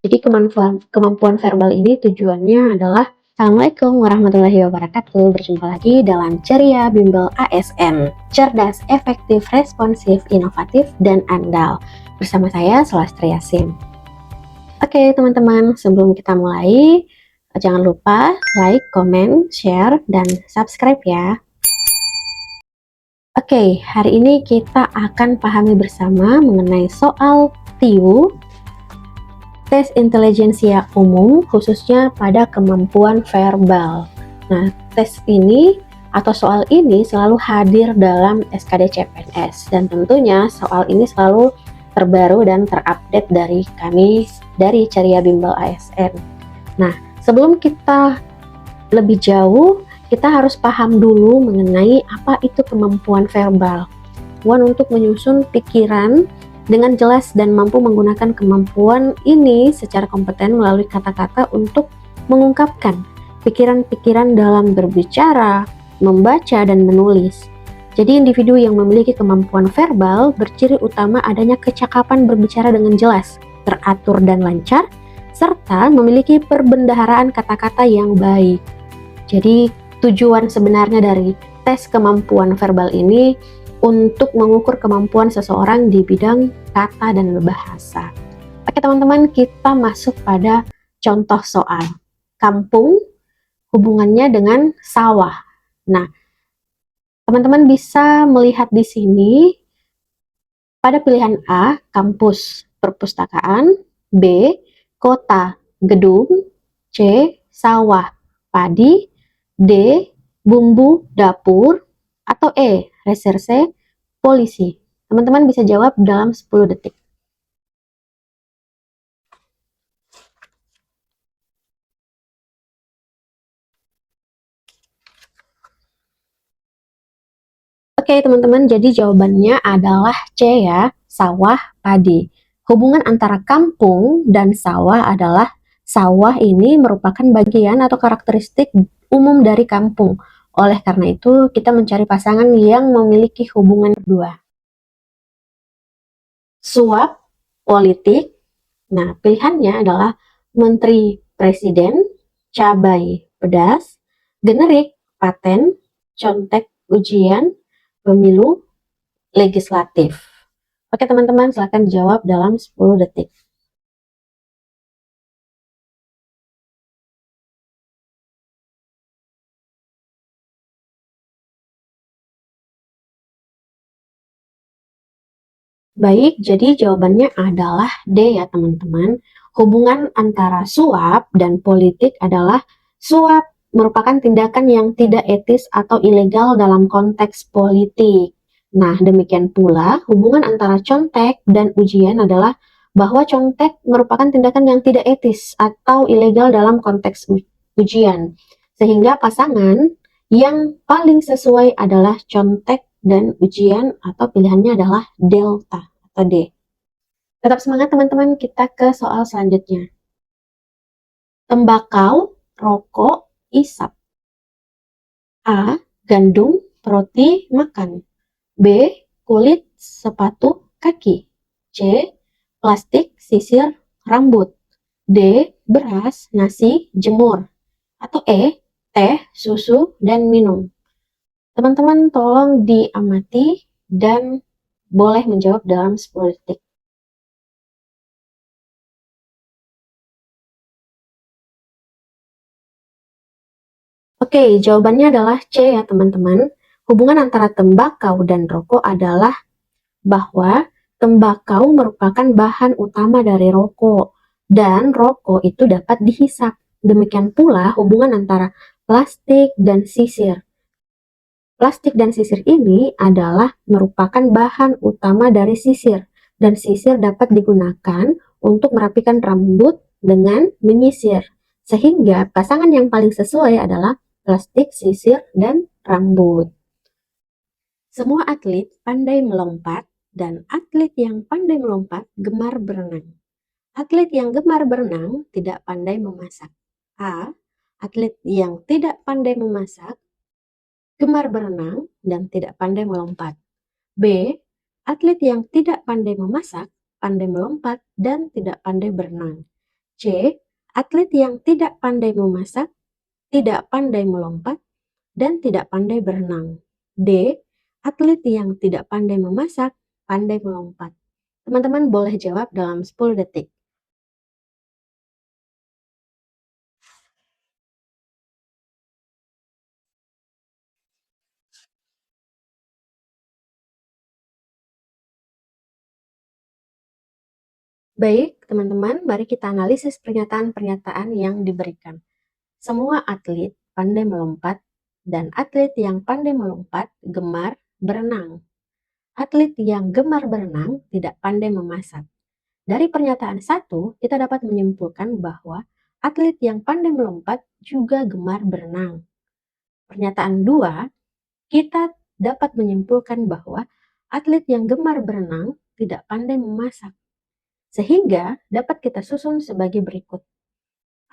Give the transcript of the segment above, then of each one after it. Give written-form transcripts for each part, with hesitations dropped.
Jadi kemampuan verbal ini tujuannya adalah Assalamualaikum warahmatullahi wabarakatuh. Berjumpa lagi dalam Ceria Bimbel ASN. Cerdas, efektif, responsif, inovatif, dan andal. Bersama saya Sulastri Yasin. Oke teman-teman, sebelum kita mulai, jangan lupa like, comment, share, dan subscribe ya. Oke, hari ini kita akan pahami bersama mengenai soal TIU, tes intelijensia umum, khususnya pada kemampuan verbal. Nah, tes ini atau soal ini selalu hadir dalam SKD CPNS, dan tentunya soal ini selalu terbaru dan terupdate dari kami dari Ceria Bimbel ASN. Nah, sebelum kita lebih jauh, kita harus paham dulu mengenai apa itu kemampuan verbal. Untuk menyusun pikiran dengan jelas dan mampu menggunakan kemampuan ini secara kompeten melalui kata-kata untuk mengungkapkan pikiran-pikiran dalam berbicara, membaca, dan menulis. Jadi individu yang memiliki kemampuan verbal berciri utama adanya kecakapan berbicara dengan jelas, teratur dan lancar, serta memiliki perbendaharaan kata-kata yang baik. Jadi tujuan sebenarnya dari tes kemampuan verbal ini untuk mengukur kemampuan seseorang di bidang kata dan bahasa. Oke teman-teman, kita masuk pada contoh soal. Kampung hubungannya dengan sawah. Nah, teman-teman bisa melihat di sini pada pilihan A, kampus perpustakaan, B, kota gedung, C, sawah padi, D, bumbu dapur, atau E, reserse polisi. Teman-teman bisa jawab dalam 10 detik. Oke teman-teman, jadi jawabannya adalah C ya, sawah padi. Hubungan antara kampung dan sawah adalah sawah ini merupakan bagian atau karakteristik umum dari kampung. Oleh karena itu, kita mencari pasangan yang memiliki hubungan kedua. Suap politik. Nah, pilihannya adalah menteri presiden, cabai pedas, generik paten, contek ujian, pemilu legislatif. Oke teman-teman, silahkan jawab dalam 10 detik. Baik, jadi jawabannya adalah D ya teman-teman. Hubungan antara suap dan politik adalah suap merupakan tindakan yang tidak etis atau ilegal dalam konteks politik. Nah, demikian pula hubungan antara contek dan ujian adalah bahwa contek merupakan tindakan yang tidak etis atau ilegal dalam konteks ujian. Sehingga pasangan yang paling sesuai adalah contek dan ujian atau pilihannya adalah delta atau D. Tetap semangat teman-teman, kita ke soal selanjutnya. Tembakau, rokok, isap. A. Gandum, roti, makan. B. Kulit, sepatu, kaki. C. Plastik, sisir, rambut. D. Beras, nasi, jemur. Atau E. Teh, susu, dan minum. Teman-teman tolong diamati dan boleh menjawab dalam 10 detik. Oke, jawabannya adalah C ya teman-teman. Hubungan antara tembakau dan rokok adalah bahwa tembakau merupakan bahan utama dari rokok dan rokok itu dapat dihisap. Demikian pula hubungan antara plastik dan sisir. Plastik dan sisir ini adalah merupakan bahan utama dari sisir, dan sisir dapat digunakan untuk merapikan rambut dengan menyisir. Sehingga pasangan yang paling sesuai adalah plastik, sisir, dan rambut. Semua atlet pandai melompat, dan atlet yang pandai melompat gemar berenang. Atlet yang gemar berenang tidak pandai memasak. A. Atlet yang tidak pandai memasak gemar berenang dan tidak pandai melompat. B. Atlet yang tidak pandai memasak, pandai melompat, dan tidak pandai berenang. C. Atlet yang tidak pandai memasak, tidak pandai melompat, dan tidak pandai berenang. D. Atlet yang tidak pandai memasak, pandai melompat. Teman-teman boleh jawab dalam 10 detik. Baik, teman-teman, mari kita analisis pernyataan-pernyataan yang diberikan. Semua atlet pandai melompat, dan atlet yang pandai melompat gemar berenang. Atlet yang gemar berenang tidak pandai memasak. Dari pernyataan 1, kita dapat menyimpulkan bahwa atlet yang pandai melompat juga gemar berenang. Pernyataan 2, kita dapat menyimpulkan bahwa atlet yang gemar berenang tidak pandai memasak. Sehingga dapat kita susun sebagai berikut.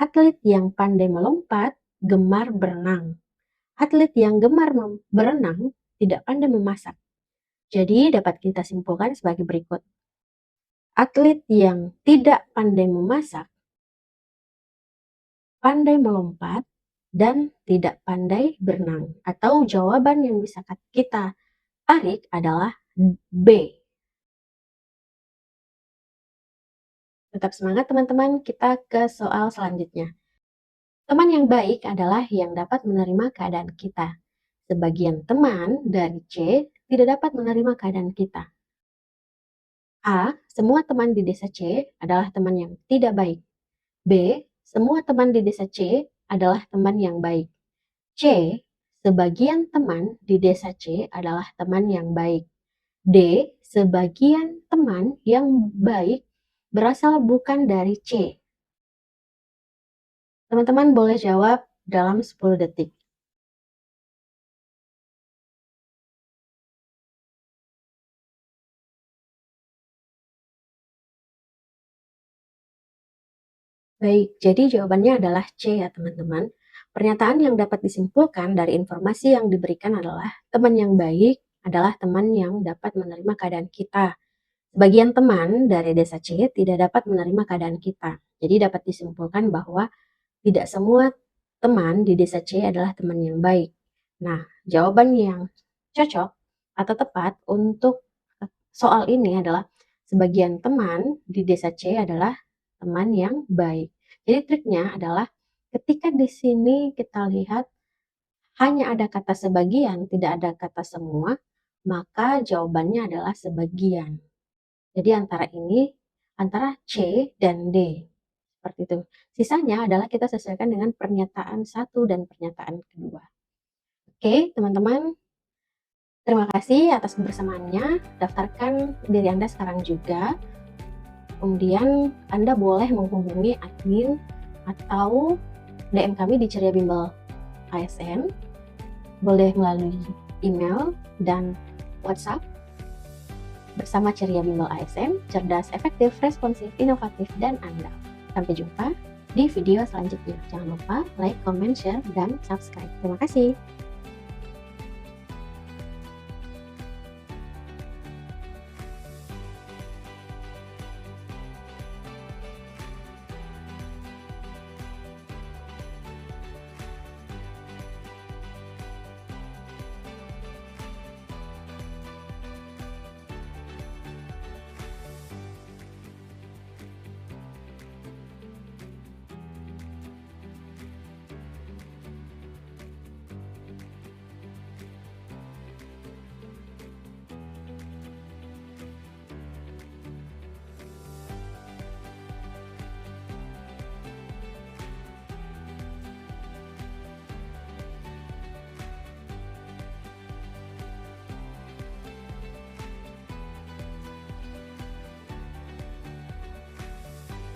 Atlet yang pandai melompat gemar berenang. Atlet yang gemar berenang tidak pandai memasak. Jadi dapat kita simpulkan sebagai berikut. Atlet yang tidak pandai memasak, pandai melompat, dan tidak pandai berenang. Atau jawaban yang bisa kita tarik adalah B. Tetap semangat teman-teman, kita ke soal selanjutnya. Teman yang baik adalah yang dapat menerima keadaan kita. Sebagian teman dari C tidak dapat menerima keadaan kita. A. Semua teman di desa C adalah teman yang tidak baik. B. Semua teman di desa C adalah teman yang baik. C. Sebagian teman di desa C adalah teman yang baik. D. Sebagian teman yang baik berasal bukan dari C. Teman-teman boleh jawab dalam 10 detik. Baik, jadi jawabannya adalah C ya teman-teman. Pernyataan yang dapat disimpulkan dari informasi yang diberikan adalah teman yang baik adalah teman yang dapat menerima keadaan kita. Sebagian teman dari desa C tidak dapat menerima keadaan kita. Jadi dapat disimpulkan bahwa tidak semua teman di desa C adalah teman yang baik. Nah, jawaban yang cocok atau tepat untuk soal ini adalah sebagian teman di desa C adalah teman yang baik. Jadi triknya adalah ketika di sini kita lihat hanya ada kata sebagian, tidak ada kata semua, maka jawabannya adalah sebagian. Jadi antara C dan D. Seperti itu. Sisanya adalah kita sesuaikan dengan pernyataan 1 dan pernyataan kedua. Oke, teman-teman. Terima kasih atas kebersamaannya. Daftarkan diri Anda sekarang juga. Kemudian Anda boleh menghubungi admin atau DM kami di Ceria Bimbel ASN. Boleh melalui email dan WhatsApp bersama Ceria Bimbel ASN, cerdas, efektif, responsif, inovatif, dan andal. Sampai jumpa di video selanjutnya. Jangan lupa like, comment, share, dan subscribe. Terima kasih.